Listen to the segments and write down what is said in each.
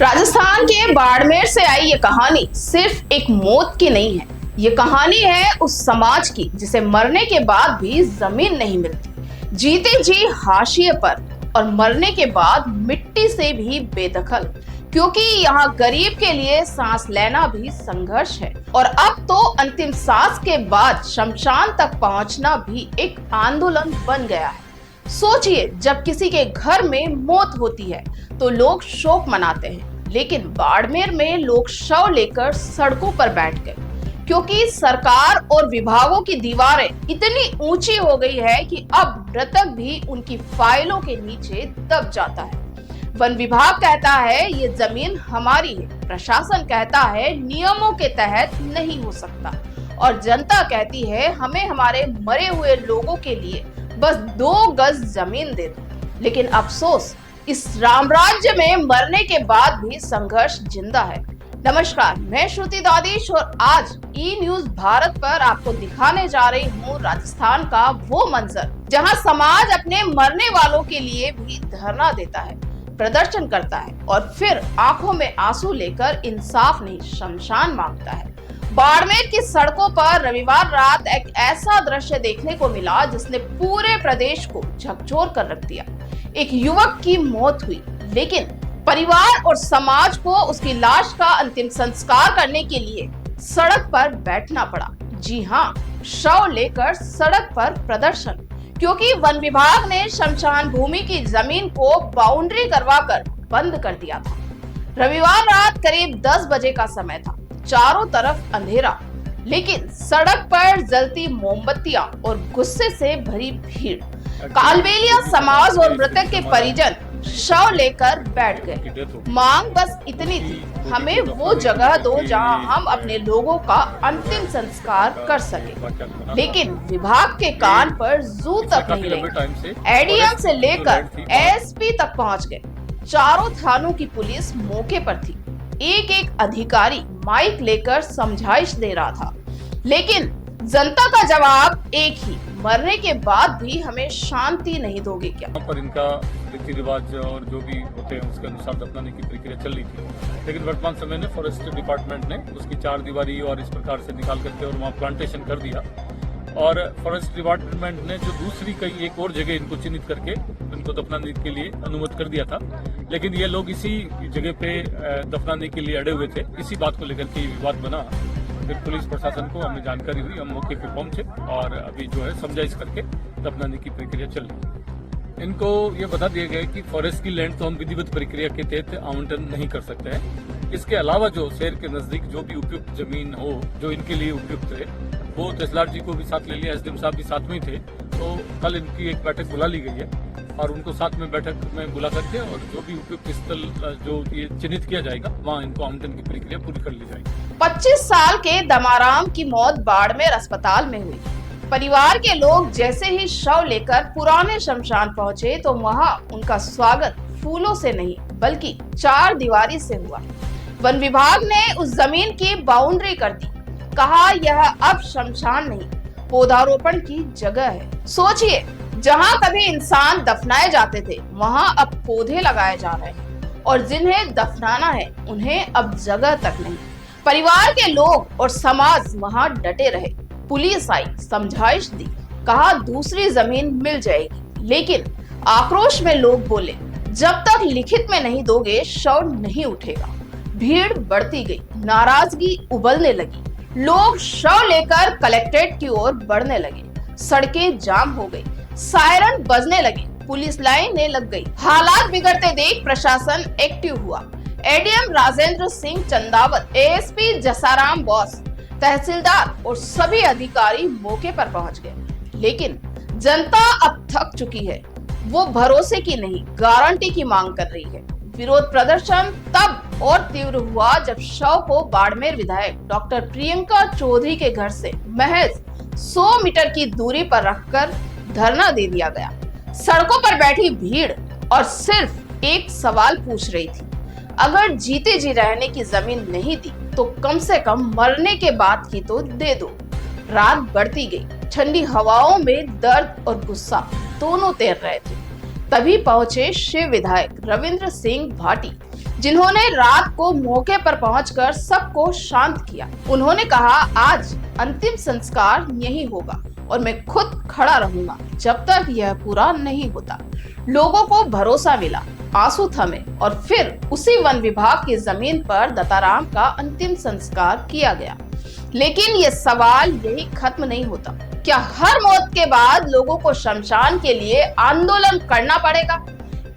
राजस्थान के बाड़मेर से आई ये कहानी सिर्फ एक मौत की नहीं है। ये कहानी है उस समाज की जिसे मरने के बाद भी जमीन नहीं मिलती, जीते जी हाशिए पर और मरने के बाद मिट्टी से भी बेदखल, क्योंकि यहाँ गरीब के लिए सांस लेना भी संघर्ष है और अब तो अंतिम सांस के बाद शमशान तक पहुँचना भी एक आंदोलन बन गया है। सोचिए, जब किसी के घर में मौत होती है तो लोग शोक मनाते हैं, लेकिन बाड़मेर में लोग शव लेकर सड़कों पर बैठ गए, क्योंकि सरकार और विभागों की दीवारें इतनी ऊंची हो गई है कि अब मृतक भी उनकी फाइलों के नीचे दब जाता है। वन विभाग कहता है ये जमीन हमारी है, प्रशासन कहता है नियमों के तहत नहीं हो सकता और जनता कहती है हमें हमारे मरे हुए लोगों के लिए बस 2 गज जमीन दे दो। लेकिन अफसोस, इस रामराज्य में मरने के बाद भी संघर्ष जिंदा है। नमस्कार, मैं श्रुति दादीश और आज ई न्यूज भारत पर आपको दिखाने जा रही हूँ राजस्थान का वो मंजर जहाँ समाज अपने मरने वालों के लिए भी धरना देता है, प्रदर्शन करता है और फिर आंखों में आंसू लेकर इंसाफ नहीं शमशान मांगता है। बाड़मेर की सड़कों पर रविवार रात एक ऐसा दृश्य देखने को मिला जिसने पूरे प्रदेश को झकझोर कर रख दिया। एक युवक की मौत हुई, लेकिन परिवार और समाज को उसकी लाश का अंतिम संस्कार करने के लिए सड़क पर बैठना पड़ा। जी हाँ, शव लेकर सड़क पर प्रदर्शन, क्योंकि वन विभाग ने शमशान भूमि की जमीन को बाउंड्री करवाकर बंद कर दिया था। रविवार रात करीब 10 बजे का समय था, चारों तरफ अंधेरा, लेकिन सड़क पर जलती मोमबत्तियां और गुस्से से भरी भीड़। कालबेलिया समाज और मृतक के परिजन शव लेकर बैठ गए। मांग बस इतनी थी, हमें वो जगह दो जहां हम अपने लोगों का अंतिम संस्कार कर सके। लेकिन विभाग के कान पर जू तक नहीं रही। एडीएम से लेकर एसपी तक पहुंच गए। चारों थानों की पुलिस मौके पर थी। एक एक अधिकारी माइक लेकर समझाइश दे रहा था, लेकिन जनता का जवाब एक ही, मरने के बाद भी हमें शांति नहीं दोगे क्या? पर इनका रीति रिवाज और जो भी होते हैं उसके अनुसार दफनाने की प्रक्रिया चल रही थी, लेकिन वर्तमान समय में फॉरेस्ट डिपार्टमेंट ने उसकी 4 दीवारी और इस प्रकार से निकाल करके और वहाँ प्लांटेशन कर दिया और फॉरेस्ट डिपार्टमेंट ने जो दूसरी कई एक और जगह इनको चिन्हित करके इनको दफनाने के लिए अनुमति कर दिया था, लेकिन ये लोग इसी जगह पे दफनाने के लिए अड़े हुए थे। इसी बात को लेकर के विवाद बना। फिर पुलिस प्रशासन को हमें जानकारी हुई, हम मौके पे पहुंचे और अभी जो है समझाइश करके दफनाने की प्रक्रिया चल रही है। इनको ये बता दिया गया कि फॉरेस्ट की लैंड तो हम विधिवत प्रक्रिया के तहत आवंटन नहीं कर सकते हैं। इसके अलावा जो शहर के नजदीक जो भी उपयुक्त जमीन हो जो इनके लिए उपयुक्त है, वो तहसीलदार जी को भी साथ ले लिया, एसडीएम साहब भी साथ में थे, तो कल इनकी एक बैठक बुला ली गई है और उनको साथ में बैठक में बुला करके और जो भी उपयुक्त स्थल जो ये चिन्हित किया जाएगा वहाँ इनको आवंटन की प्रक्रिया पूरी कर ली जाएगी। 25 साल के दमाराम की मौत बाड़मेर अस्पताल में हुई। परिवार के लोग जैसे ही शव लेकर पुराने शमशान पहुंचे तो वहां उनका स्वागत फूलों से नहीं बल्कि 4 दीवारी से हुआ। वन विभाग ने उस जमीन की बाउंड्री कर दी, कहा यह अब शमशान नहीं पौधारोपण की जगह है। सोचिए, जहां कभी इंसान दफनाए जाते थे वहां अब पौधे लगाए जा रहे हैं और जिन्हें दफनाना है उन्हें अब जगह तक नहीं। परिवार के लोग और समाज वहां डटे रहे। पुलिस आई, समझाइश दी, कहा दूसरी जमीन मिल जाएगी, लेकिन आक्रोश में लोग बोले जब तक लिखित में नहीं दोगे शव नहीं उठेगा। भीड़ बढ़ती गई, नाराजगी उबलने लगी, लोग शव लेकर कलेक्ट्रेट की ओर बढ़ने लगे। सड़कें जाम हो गई, सायरन बजने लगे, पुलिस लाइनें लग गई। हालात बिगड़ते देख प्रशासन एक्टिव हुआ। एडीएम राजेंद्र सिंह चंदावत, एएसपी जसाराम बॉस, तहसीलदार और सभी अधिकारी मौके पर पहुंच गए। लेकिन जनता अब थक चुकी है, वो भरोसे की नहीं गारंटी की मांग कर रही है। विरोध प्रदर्शन तब और तीव्र हुआ जब शव को बाड़मेर विधायक डॉक्टर प्रियंका चौधरी के घर से महज 100 मीटर की दूरी पर रखकर धरना दे दिया गया। सड़कों पर बैठी भीड़ और सिर्फ एक सवाल पूछ रही थी, अगर जीते जी रहने की जमीन नहीं दी तो कम से कम मरने के बाद की तो दे दो। रात बढ़ती गई, ठंडी हवाओं में दर्द और गुस्सा दोनों तैर रहे थे। तभी पहुंचे शिव विधायक रविंद्र सिंह भाटी, जिन्होंने रात को मौके पर पहुंचकर सबको शांत किया। उन्होंने कहा, आज अंतिम संस्कार यहीं होगा और मैं खुद खड़ा रहूंगा जब तक यह पूरा नहीं होता। लोगों को भरोसा मिला, आंसू थमे और फिर उसी वन विभाग की जमीन पर दत्ताराम का अंतिम संस्कार किया गया। लेकिन ये सवाल यही खत्म नहीं होता। क्या हर मौत के बाद लोगों को शमशान के लिए आंदोलन करना पड़ेगा?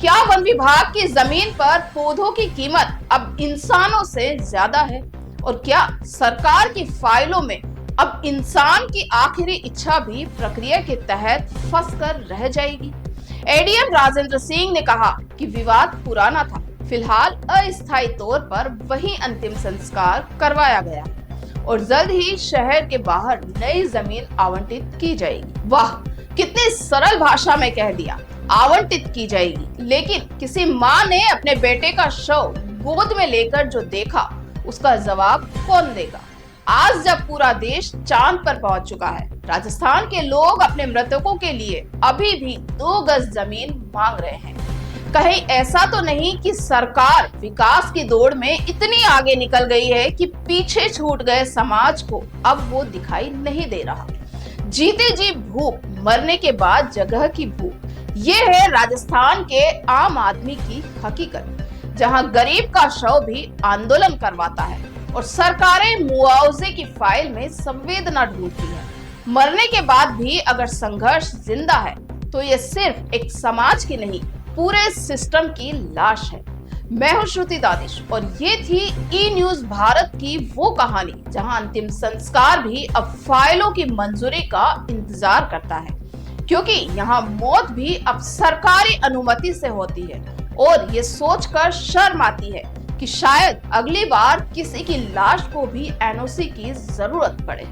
क्या वन विभाग की जमीन पर पौधों की कीमत अब इंसानों से ज्यादा है? और क्या सरकार की फाइलों में अब इंसान की आखिरी इच्छा भी प्रक्रिया के तहत फंसकर रह जाएगी? एडीएम राजेंद्र सिंह ने कहा कि विवाद पुराना था, फिलहाल अस्थायी तौर पर वही अंतिम संस्कार करवाया गया और जल्द ही शहर के बाहर नई जमीन आवंटित की जाएगी। वाह, कितनी सरल भाषा में कह दिया, आवंटित की जाएगी। लेकिन किसी माँ ने अपने बेटे का शव गोद में लेकर जो देखा, उसका जवाब कौन देगा? आज जब पूरा देश चांद पर पहुंच चुका है, राजस्थान के लोग अपने मृतकों के लिए अभी भी 2 गज जमीन मांग रहे हैं। कहीं ऐसा तो नहीं कि सरकार विकास की दौड़ में इतनी आगे निकल गई है कि पीछे छूट गए समाज को अब वो दिखाई नहीं दे रहा। जीते जी भूख, मरने के बाद जगह की भूख, ये है राजस्थान के आम आदमी की हकीकत, जहां गरीब का शव भी आंदोलन करवाता है और सरकारें मुआवजे की फाइल में संवेदना ढूंढती है। मरने के बाद भी अगर संघर्ष जिंदा है तो ये सिर्फ एक समाज की नहीं, पूरे सिस्टम की लाश है। मैं हूं श्रुति दानिश और ये थी ई न्यूज भारत की वो कहानी जहां अंतिम संस्कार भी अब फाइलों की मंजूरी का इंतजार करता है, क्योंकि यहाँ मौत भी अब सरकारी अनुमति से होती है। और ये सोचकर शर्म आती है कि शायद अगली बार किसी की लाश को भी एनओसी की जरूरत पड़े।